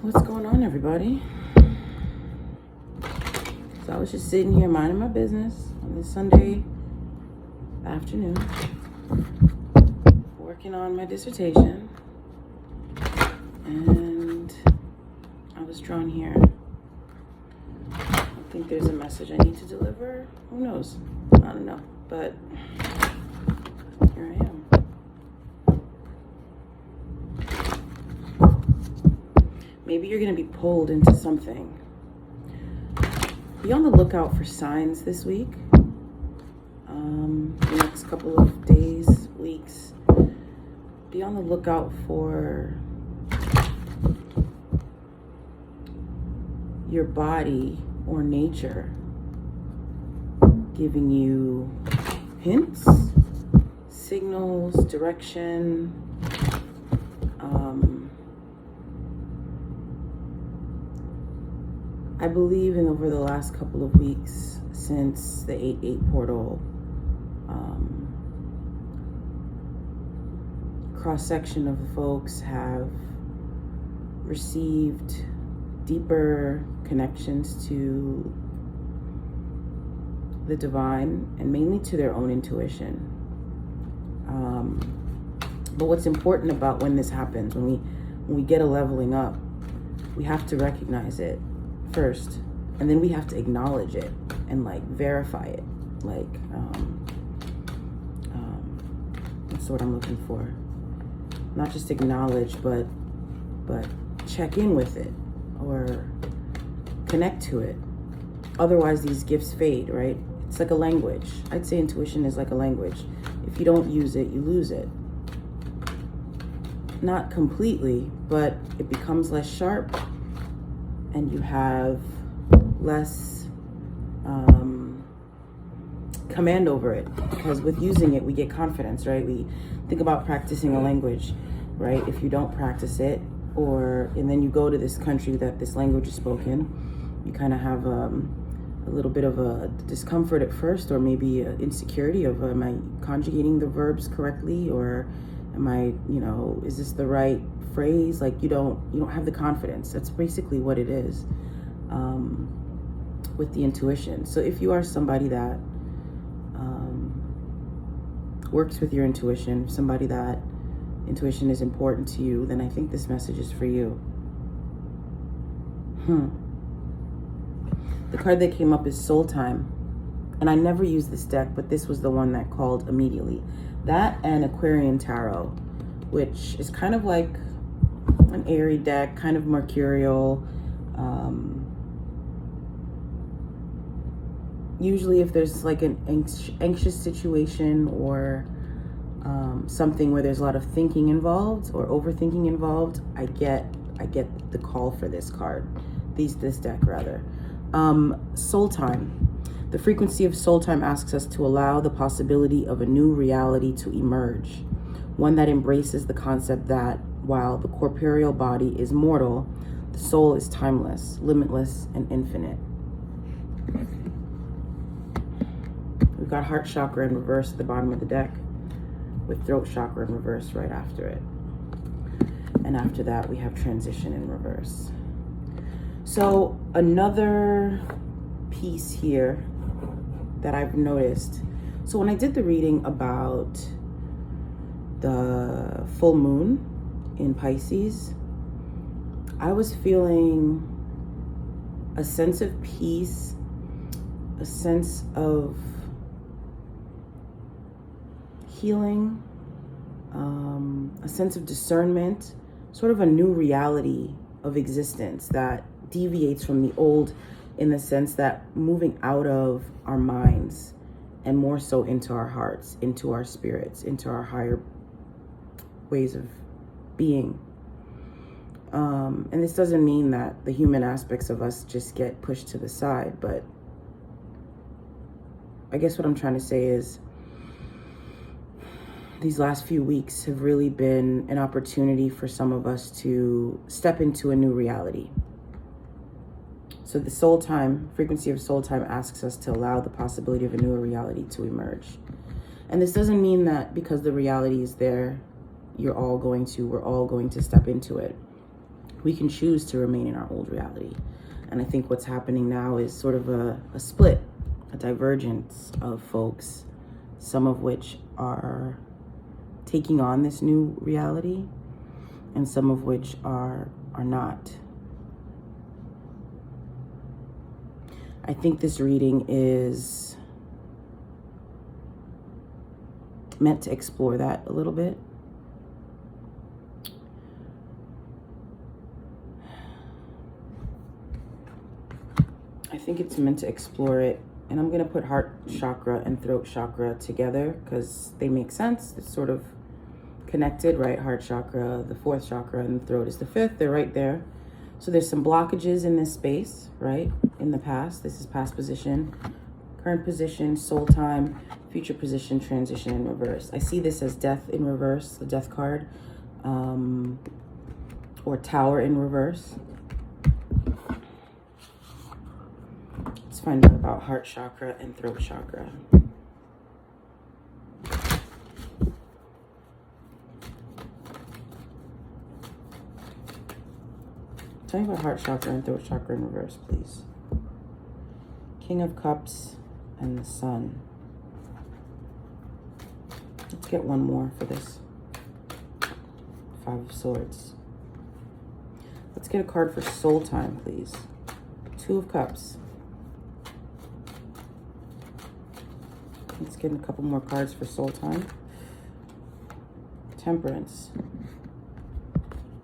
What's going on, everybody? So I was just sitting here minding my business on this Sunday afternoon, working on my dissertation, and I was drawn here. I think there's a message I need to deliver. Who knows? I don't know, but here I am. Maybe you're going to be pulled into something. Be on the lookout for signs this week. The next couple of days, weeks. Be on the lookout for your body or nature giving you hints, signals, direction. I believe in over the last couple of weeks since the 8-8 portal, cross-section of the folks have received deeper connections to the divine and mainly to their own intuition. But what's important about when this happens, when we get a leveling up, we have to recognize it first, and then we have to acknowledge it and verify it. That's what I'm looking for. Not just acknowledge, but check in with it or connect to it. Otherwise, these gifts fade, right? It's like a language. I'd say intuition is like a language. If you don't use it, you lose it. Not completely, but it becomes less sharp, and you have less command over it, because with using it, we get confidence, right? We think about practicing a language, right? If you don't practice it, and then you go to this country that this language is spoken, you kind of have a little bit of a discomfort at first, or maybe an insecurity of, am I conjugating the verbs correctly, or am I, is this the right phrase? You don't have the confidence. That's basically what it is with the intuition. So if you are somebody that works with your intuition, somebody that intuition is important to you, then I think this message is for you. The card that came up is Soul Time. And I never used this deck, but this was the one that called immediately. That and Aquarian Tarot, which is kind of like an airy deck, kind of mercurial. Usually if there's an anxious situation or something where there's a lot of thinking involved or overthinking involved, I get the call for this card. This deck rather. Soul Time. The frequency of Soul Time asks us to allow the possibility of a new reality to emerge, one that embraces the concept that while the corporeal body is mortal, the soul is timeless, limitless, and infinite. We've got heart chakra in reverse at the bottom of the deck, with throat chakra in reverse right after it. And after that, we have transition in reverse. So another piece here that I've noticed. So when I did the reading about the full moon in Pisces, I was feeling a sense of peace, a sense of healing, a sense of discernment, sort of a new reality of existence that deviates from the old, in the sense that moving out of our minds and more so into our hearts, into our spirits, into our higher ways of being. And this doesn't mean that the human aspects of us just get pushed to the side, but I guess what I'm trying to say is these last few weeks have really been an opportunity for some of us to step into a new reality. So the soul time, frequency of soul time asks us to allow the possibility of a newer reality to emerge. And this doesn't mean that because the reality is there, we're all going to step into it. we can choose to remain in our old reality. And I think what's happening now is sort of a split, a divergence of folks, some of which are taking on this new reality and some of which are not. I think this reading is meant to explore that a little bit. I think it's meant to explore it, and I'm going to put heart chakra and throat chakra together because they make sense. It's sort of connected, right? Heart chakra, the fourth chakra, and the throat is the fifth. They're right there. So there's some blockages in this space, right? In the past. This is past position, current position, soul time, future position, transition in reverse. I see this as death in reverse, the death card, or tower in reverse. Let's find out about heart chakra and throat chakra. Tell me about heart chakra and throat chakra in reverse, please. King of Cups and the Sun. Let's get one more for this. Five of Swords. Let's get a card for soul time, please. Two of Cups. Let's get a couple more cards for soul time. Temperance.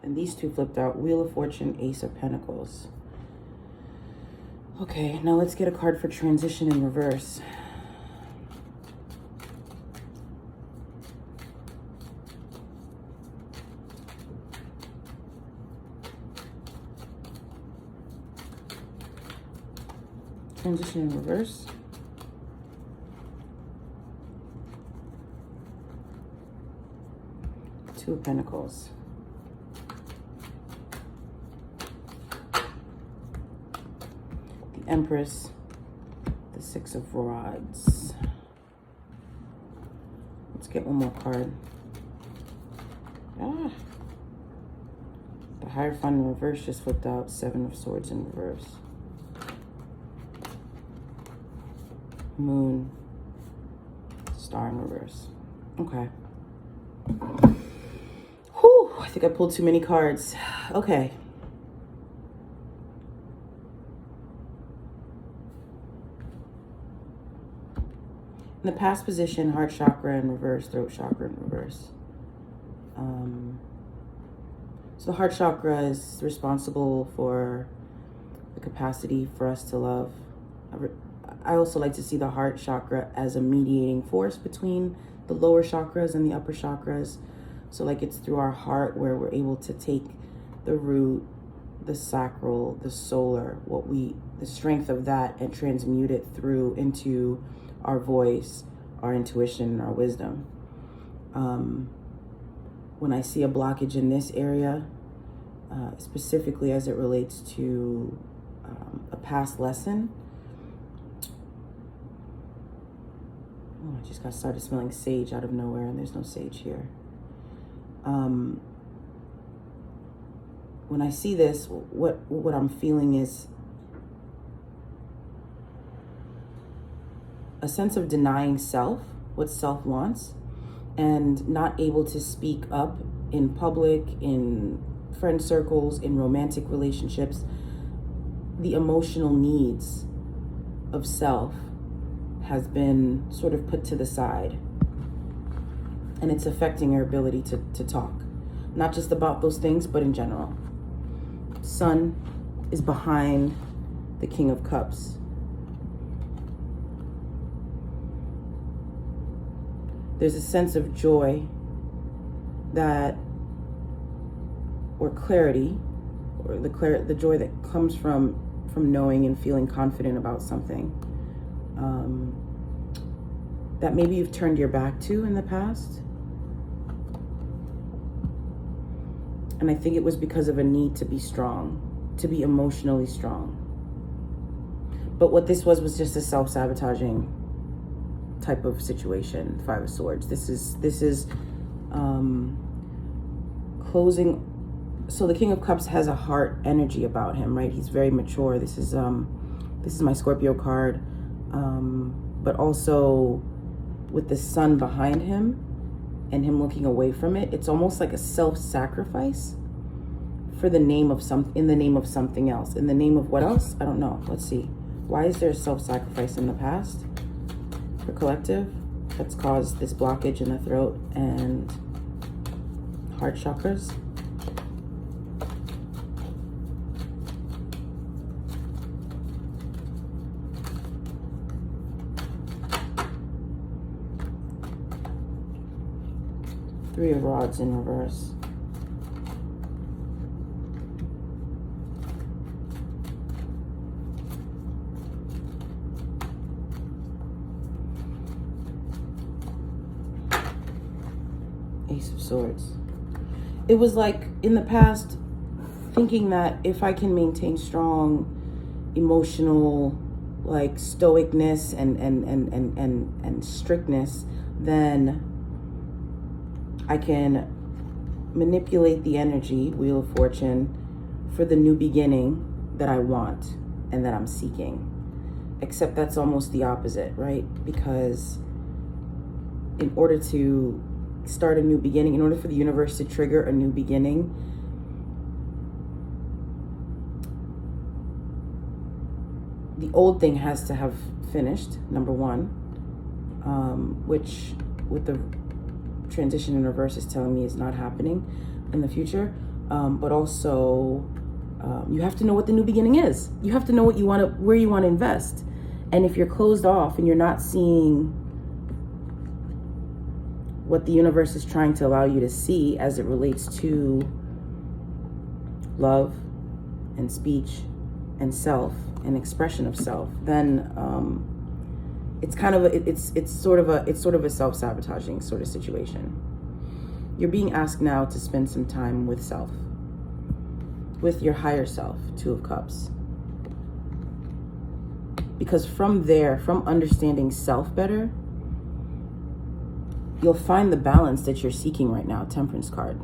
And these two flipped out. Wheel of Fortune, Ace of Pentacles. Okay, now let's get a card for transition in reverse. Transition in reverse. Two of Pentacles. The Empress. The Six of Rods. Let's get one more card. The Hierophant in reverse just flipped out. Seven of Swords in reverse. Moon. Star in reverse. Okay. Whew, I think I pulled too many cards. Okay. In the past position, heart chakra in reverse, throat chakra in reverse. So the heart chakra is responsible for the capacity for us to love. I also like to see the heart chakra as a mediating force between the lower chakras and the upper chakras. So like it's through our heart where we're able to take the root, the sacral, the solar, the strength of that, and transmute it through into our voice, our intuition, and our wisdom. When I see a blockage in this area, specifically as it relates to a past lesson, I just got started smelling sage out of nowhere, and there's no sage here. When I see this, what I'm feeling is a sense of denying self, what self wants, and not able to speak up in public, in friend circles, in romantic relationships. The emotional needs of self has been sort of put to the side, and it's affecting your ability to talk, not just about those things, but in general. Sun is behind the King of Cups. There's a sense of joy or clarity, or the joy that comes from knowing and feeling confident about something that maybe you've turned your back to in the past. And I think it was because of a need to be strong, to be emotionally strong. But what this was just a self-sabotaging type of situation. Five of Swords. This is closing So the King of Cups has a heart energy about him, right? He's very mature. This is my Scorpio card. But also with the sun behind him and him looking away from it, it's almost like a self-sacrifice for the name of in the name of something else. In the name of what else? I don't know. Let's see. Why is there self-sacrifice in the past for collective that's caused this blockage in the throat and heart chakras? Three of Rods in reverse. Ace of Swords. It was like in the past thinking that if I can maintain strong emotional like stoicness and strictness, then I can manipulate the energy, Wheel of Fortune, for the new beginning that I want and that I'm seeking. Except that's almost the opposite, right? Because in order to start a new beginning, in order for the universe to trigger a new beginning, the old thing has to have finished, number one, which with the transition in reverse is telling me is not happening in the future. But also you have to know what the new beginning is. You have to know what you want to, where you want to invest. And if you're closed off and you're not seeing what the universe is trying to allow you to see as it relates to love and speech and self and expression of self, then it's kind of it's sort of a self-sabotaging sort of situation. You're being asked now to spend some time with self, with your higher self, Two of Cups. Because from there, from understanding self better, you'll find the balance that you're seeking right now, Temperance card.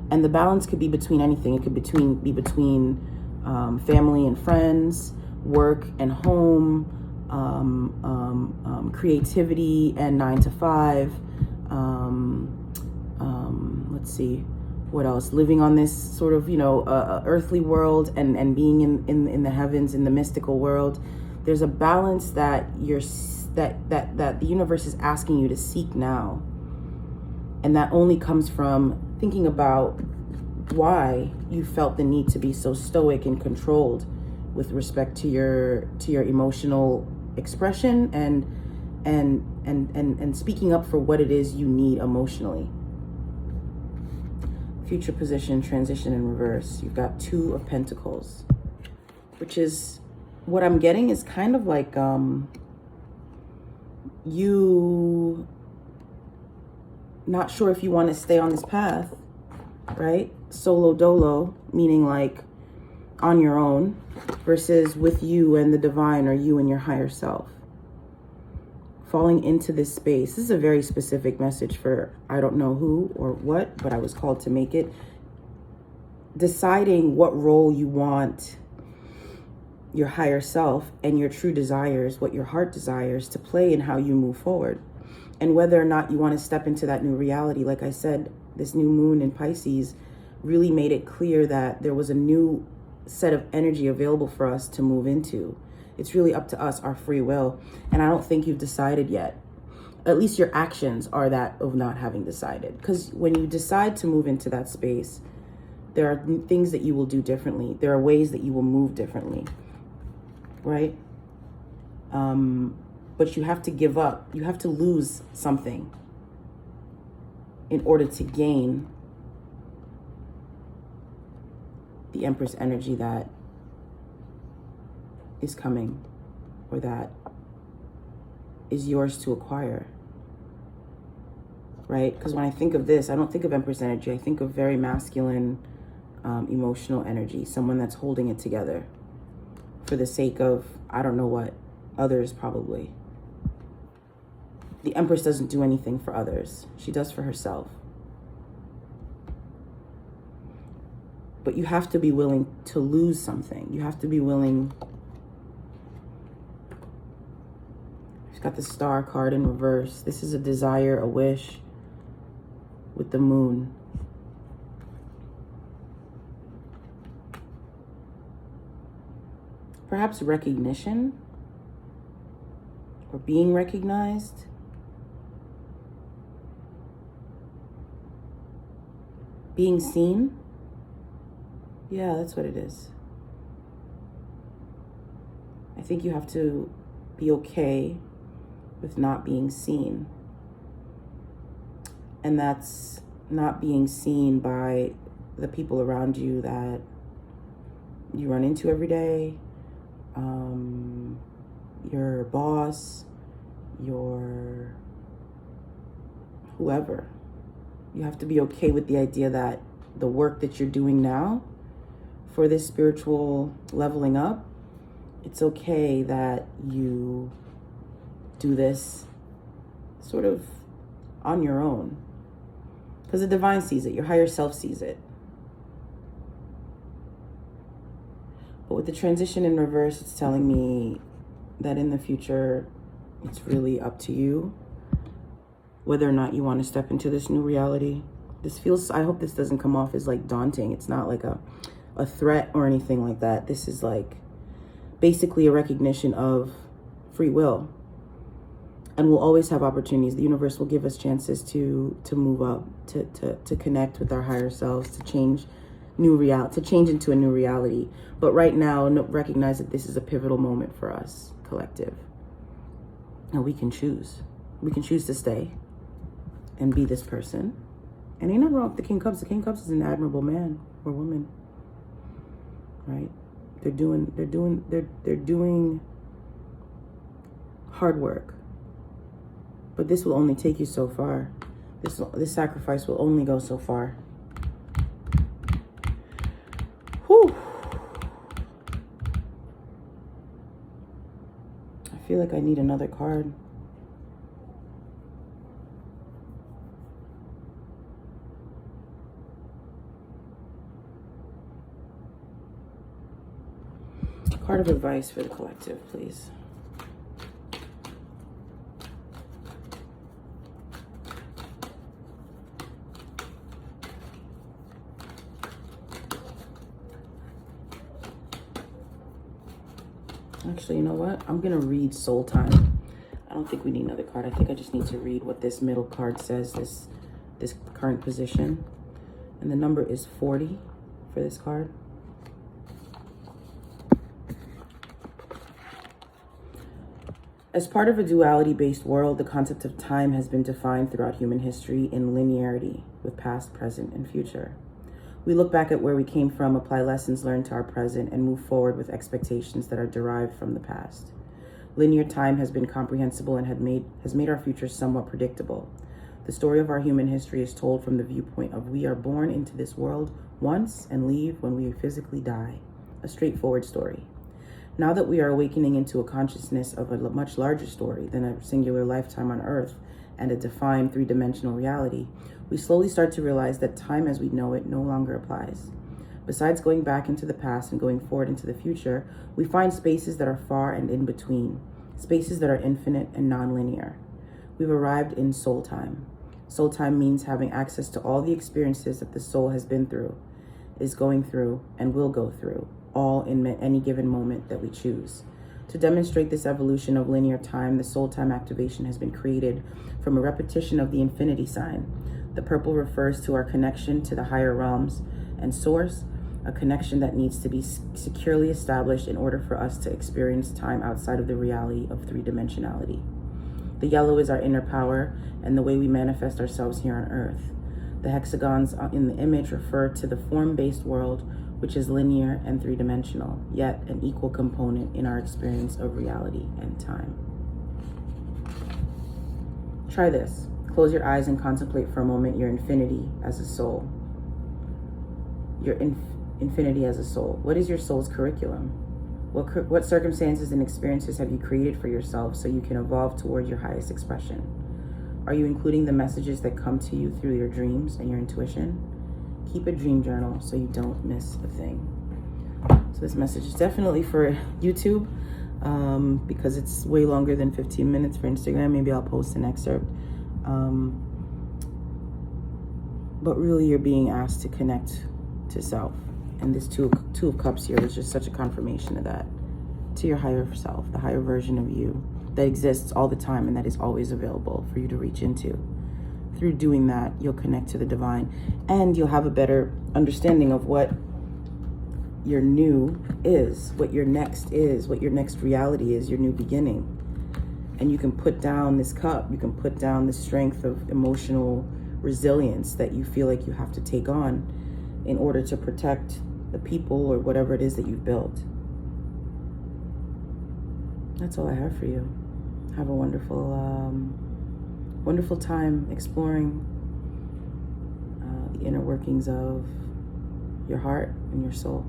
And the balance could be between anything. It could be between family and friends, work and home, creativity and 9 to 5. Let's see, what else? Living on this sort of, earthly world and being in the heavens, in the mystical world. There's a balance that that the universe is asking you to seek now. And that only comes from thinking about why you felt the need to be so stoic and controlled with respect to your emotional expression and speaking up for what it is you need emotionally. Future position, transition in reverse. You've got Two of Pentacles, which is what I'm getting is kind of like you not sure if you want to stay on this path, right? Solo dolo, meaning like on your own, versus with you and the divine, or you and your higher self. Falling into this space. This is a very specific message for I don't know who or what, but I was called to make it. Deciding what role you want your higher self and your true desires, what your heart desires, to play in how you move forward. And whether or not you want to step into that new reality. Like I said, this new moon in Pisces really made it clear that there was a new set of energy available for us to move into. It's really up to us, our free will. And I don't think you've decided yet. At least your actions are that of not having decided. Because when you decide to move into that space, there are things that you will do differently. There are ways that you will move differently, right? But you have to give up. You have to lose something in order to gain the Empress energy that is coming, or that is yours to acquire, right? Because when I think of this, I don't think of Empress energy. I think of very masculine, emotional energy, someone that's holding it together for the sake of, I don't know what, others probably. The Empress doesn't do anything for others. She does for herself. But you have to be willing to lose something. You have to be willing. She's got the Star card in reverse. This is a desire, a wish with the Moon. Perhaps recognition or being recognized. Being seen. Yeah, that's what it is. I think you have to be okay with not being seen. And that's not being seen by the people around you that you run into every day, your boss, your whoever. You have to be okay with the idea that the work that you're doing now for this spiritual leveling up, it's okay that you do this sort of on your own. Because the divine sees it, your higher self sees it. But with the transition in reverse, it's telling me that in the future, it's really up to you whether or not you want to step into this new reality. This feels, I hope this doesn't come off as like daunting. It's not like a threat or anything like that. This is like basically a recognition of free will. And we'll always have opportunities. The universe will give us chances to move up, to connect with our higher selves, to change to change into a new reality. But right now, recognize that this is a pivotal moment for us, collective. And we can choose. We can choose to stay and be this person. And ain't nothing wrong with the King of Cups. The King of Cups is an admirable man or woman, right? They're doing hard work. But this will only take you so far. This sacrifice will only go so far. Whew. I feel like I need another card. Card of advice for the collective, please. Actually, you know what? I'm going to read Soul Time. I don't think we need another card. I think I just need to read what this middle card says, this current position. And the number is 40 for this card. As part of a duality-based world, the concept of time has been defined throughout human history in linearity with past, present, and future. We look back at where we came from, apply lessons learned to our present, and move forward with expectations that are derived from the past. Linear time has been comprehensible and has made our future somewhat predictable. The story of our human history is told from the viewpoint of we are born into this world once and leave when we physically die. A straightforward story. Now that we are awakening into a consciousness of a much larger story than a singular lifetime on Earth and a defined three-dimensional reality, we slowly start to realize that time as we know it no longer applies. Besides going back into the past and going forward into the future, we find spaces that are far and in between, spaces that are infinite and non-linear. We've arrived in soul time. Soul time means having access to all the experiences that the soul has been through, is going through, and will go through, all in any given moment that we choose. To demonstrate this evolution of linear time, the soul time activation has been created from a repetition of the infinity sign. The purple refers to our connection to the higher realms and source, a connection that needs to be securely established in order for us to experience time outside of the reality of three-dimensionality. The yellow is our inner power and the way we manifest ourselves here on Earth. The hexagons in the image refer to the form-based world, which is linear and three-dimensional, yet an equal component in our experience of reality and time. Try this. Close your eyes and contemplate for a moment your infinity as a soul. Your infinity as a soul. What is your soul's curriculum? What circumstances and experiences have you created for yourself so you can evolve toward your highest expression? Are you including the messages that come to you through your dreams and your intuition? Keep a dream journal so you don't miss a thing. So this message is definitely for YouTube, because it's way longer than 15 minutes for Instagram. Maybe I'll post an excerpt. But really, you're being asked to connect to self. And this two of Cups here is just such a confirmation of that. To your higher self, the higher version of you that exists all the time and that is always available for you to reach into. Through doing that, you'll connect to the divine, and you'll have a better understanding of what your new is, what your next is, what your next reality is, your new beginning. And you can put down this cup, you can put down the strength of emotional resilience that you feel like you have to take on in order to protect the people or whatever it is that you've built. That's all I have for you. Have a wonderful time exploring the inner workings of your heart and your soul.